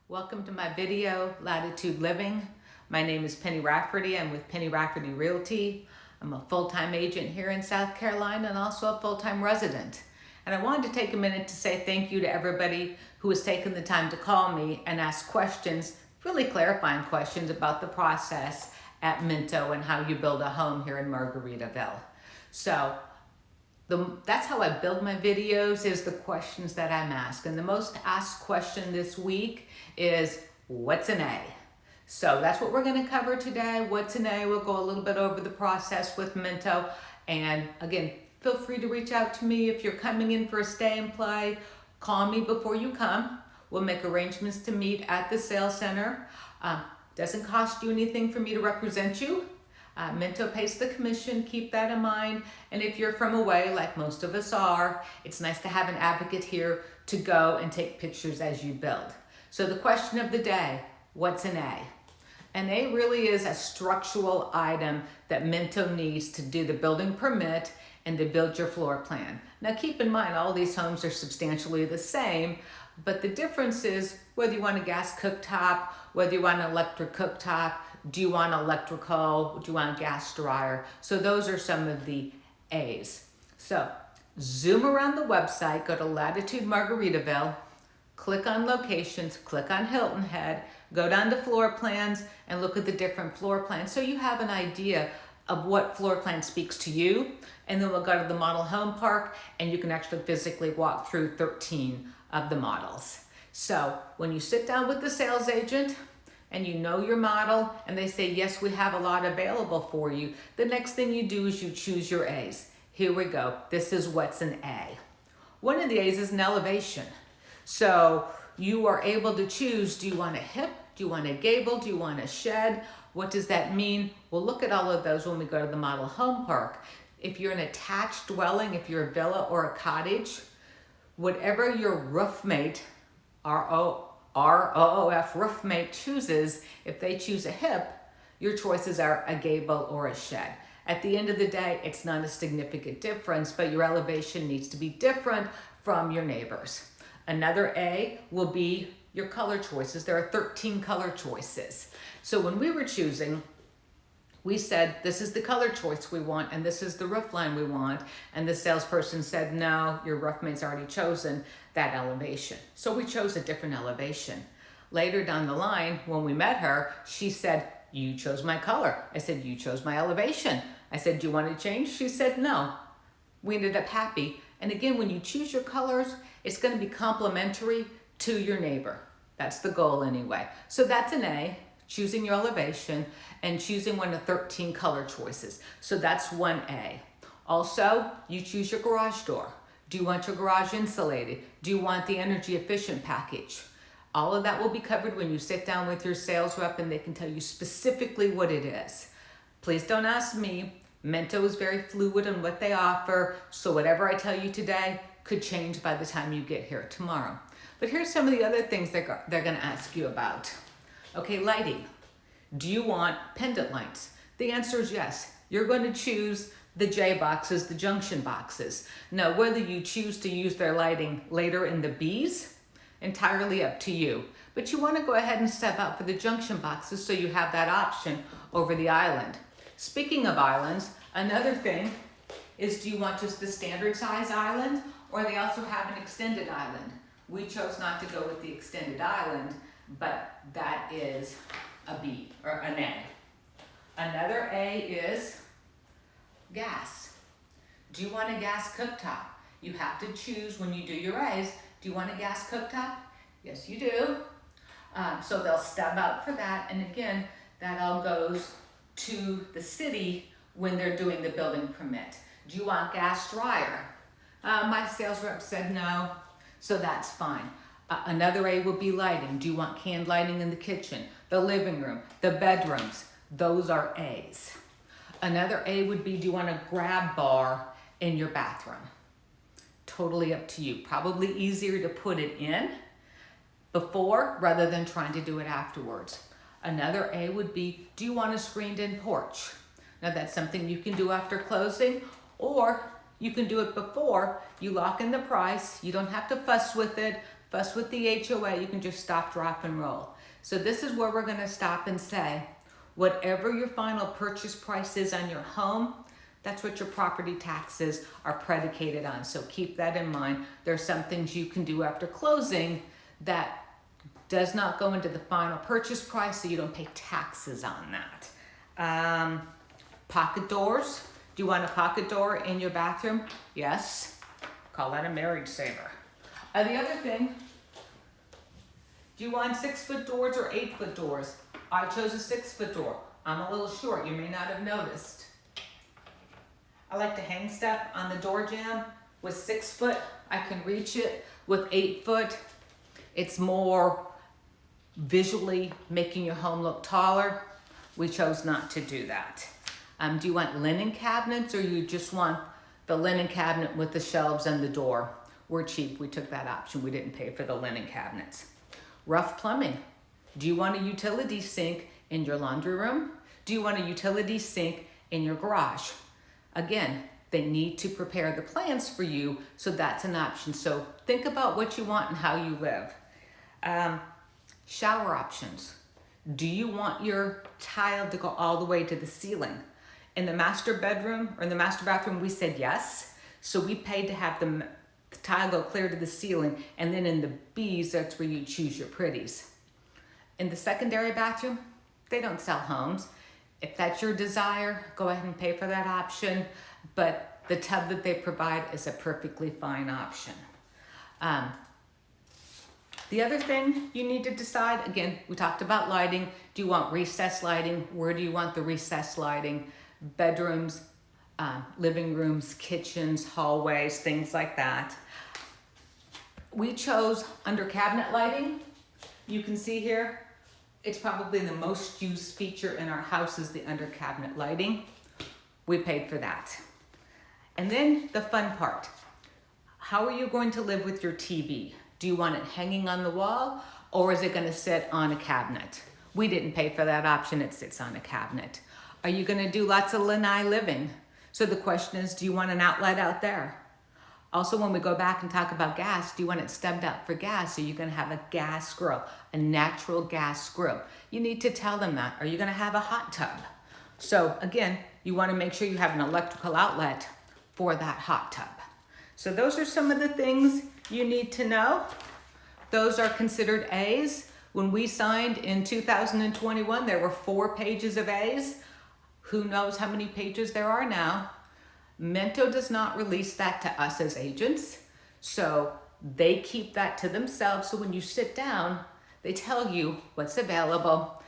Welcome to my video, Latitude Living. My name is Penny Rafferty. I'm with Penny Rafferty Realty. I'm a full-time agent here in South Carolina and also a full-time resident. And I wanted to take a minute to say thank you to everybody who has taken the time to call me and ask questions, really clarifying questions about the process at Minto and how you build a home here in Margaritaville. So that's how I build my videos, is the questions that I'm asked. And the most asked question this week is, what's an A? So that's what we're going to cover today. What's an A? We'll go a little bit over the process with Minto. And again, feel free to reach out to me if you're coming in for a stay and play. Call me before you come. We'll make arrangements to meet at the sales center. Doesn't cost you anything for me to represent you. Minto pays the commission, keep that in mind. And if you're from away, like most of us are, it's nice to have an advocate here to go and take pictures as you build. So the question of the day, what's an A? An A really is a structural item that Minto needs to do the building permit and to build your floor plan. Now keep in mind, all these homes are substantially the same, but the difference is whether you want a gas cooktop, whether you want an electric cooktop, do you want electrical, do you want a gas dryer? So those are some of the A's. So zoom around the website, go to Latitude Margaritaville, click on locations, click on Hilton Head, go down to floor plans and look at the different floor plans so you have an idea of what floor plan speaks to you. And then we'll go to the model home park and you can actually physically walk through 13 of the models. So when you sit down with the sales agent and you know your model and they say, yes, we have a lot available for you, the next thing you do is you choose your A's. Here we go. This is what's an A. One of the A's is an elevation. So you are able to choose, do you want a hip? Do you want a gable? Do you want a shed? What does that mean? We'll look at all of those when we go to the model home park. If you're an attached dwelling, if you're a villa or a cottage, whatever your roofmate, ROOF roofmate chooses, if they choose a hip, your choices are a gable or a shed. At the end of the day, it's not a significant difference, but your elevation needs to be different from your neighbors. Another A will be your color choices. There are 13 color choices. So when we were choosing, we said, this is the color choice we want, and this is the roof line we want. And the salesperson said, no, your roofmate's already chosen that elevation. So we chose a different elevation. Later down the line, when we met her, she said, you chose my color. I said, you chose my elevation. I said, do you want to change? She said, no. We ended up happy. And again, when you choose your colors, it's going to be complementary to your neighbor. That's the goal anyway. So that's an A, choosing your elevation and choosing one of 13 color choices. So that's 1A. Also, you choose your garage door. Do you want your garage insulated? Do you want the energy efficient package? All of that will be covered when you sit down with your sales rep and they can tell you specifically what it is. Please don't ask me. Minto is very fluid in what they offer, so whatever I tell you today could change by the time you get here tomorrow. But here's some of the other things they're going to ask you about. Okay, lighting. Do you want pendant lights? The answer is yes. You're going to choose the J boxes, the junction boxes. Now, whether you choose to use their lighting later in the B's, entirely up to you. But you want to go ahead and step out for the junction boxes so you have that option over the island. Speaking of islands, another thing is, do you want just the standard size island, or they also have an extended island? We chose not to go with the extended island, but that is a B or an A. Another A is gas. Do you want a gas cooktop? You have to choose when you do your A's. Do you want a gas cooktop? Yes, you do. So they'll step out for that. And again, that all goes to the city when they're doing the building permit. Do you want gas dryer? My sales rep said no, so that's fine. Another A will be lighting. Do you want canned lighting in the kitchen, the living room, the bedrooms? Those are A's. Another A would be, do you want a grab bar in your bathroom? Totally up to you. Probably easier to put it in before rather than trying to do it afterwards. Another A would be, do you want a screened-in porch? Now that's something you can do after closing, or you can do it before. You lock in the price. You don't have to fuss with it. fuss with the HOA, you can just stop, drop, and roll. So this is where we're gonna stop and say, whatever your final purchase price is on your home, that's what your property taxes are predicated on. So keep that in mind. There's some things you can do after closing that does not go into the final purchase price, so you don't pay taxes on that. Pocket doors. Do you want a pocket door in your bathroom? Yes. Call that a marriage saver. The other thing, do you want 6-foot doors or 8-foot doors? I chose a 6-foot door. I'm a little short, you may not have noticed. I like to hang stuff on the door jamb. With 6 foot, I can reach it. With 8 foot, it's more visually making your home look taller. We chose not to do that. Do you want linen cabinets, or you just want the linen cabinet with the shelves and the door? We're cheap, we took that option. We didn't pay for the linen cabinets. Rough plumbing. Do you want a utility sink in your laundry room? Do you want a utility sink in your garage? Again, they need to prepare the plans for you, so that's an option. So think about what you want and how you live. Shower options. Do you want your tile to go all the way to the ceiling? In the master bedroom or in the master bathroom, we said yes. So we paid to have the tile go clear to the ceiling, and then in the B's, that's where you choose your pretties. In the secondary bathroom, they don't sell homes. If that's your desire, go ahead and pay for that option, but the tub that they provide is a perfectly fine option. The other thing you need to decide, again, we talked about lighting. Do you want recessed lighting? Where do you want the recessed lighting? Bedrooms, living rooms, kitchens, hallways, things like that. We chose under cabinet lighting. You can see here, it's probably the most used feature in our house is the under cabinet lighting. We paid for that. And then the fun part. How are you going to live with your TV? Do you want it hanging on the wall, or is it going to sit on a cabinet? We didn't pay for that option, it sits on a cabinet. Are you going to do lots of lanai living? So the question is, do you want an outlet out there? Also, when we go back and talk about gas, do you want it stubbed out for gas? Are you going to have a gas grill, a natural gas grill? You need to tell them that. Are you going to have a hot tub? So again, you want to make sure you have an electrical outlet for that hot tub. So those are some of the things you need to know. Those are considered A's. When we signed in 2021, there were 4 pages of A's. Who knows how many pages there are now? Mento does not release that to us as agents, so they keep that to themselves. So when you sit down, they tell you what's available.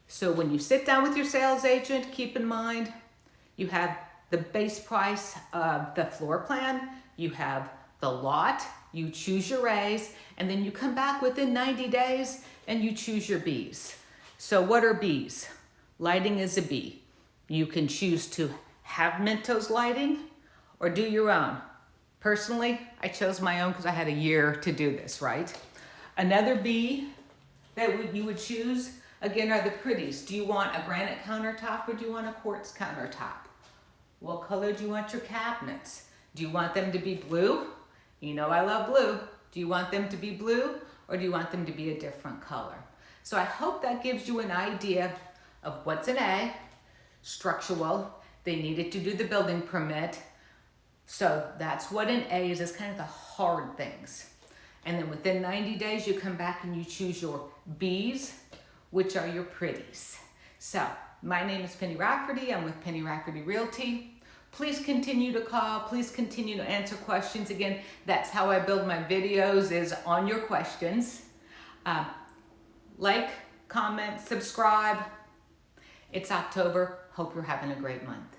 So when you sit down with your sales agent, keep in mind, you have the base price of the floor plan, you have the lot, you choose your A's, and then you come back within 90 days and you choose your B's. So what are B's? Lighting is a B. You can choose to have Mento's lighting or do your own. Personally, I chose my own because I had a year to do this, right? Another B that you would choose, again, are the pretties. Do you want a granite countertop or do you want a quartz countertop? What color do you want your cabinets? Do you want them to be blue? You know I love blue. Do you want them to be blue or do you want them to be a different color? So I hope that gives you an idea of what's an A, structural. They needed to do the building permit. So that's what an A is kind of the hard things. And then within 90 days, you come back and you choose your B's, which are your pretties. So my name is Penny Rafferty. I'm with Penny Rafferty Realty. Please continue to call. Please continue to answer questions. Again, that's how I build my videos, is on your questions. Like, comment, subscribe. It's October. Hope you're having a great month.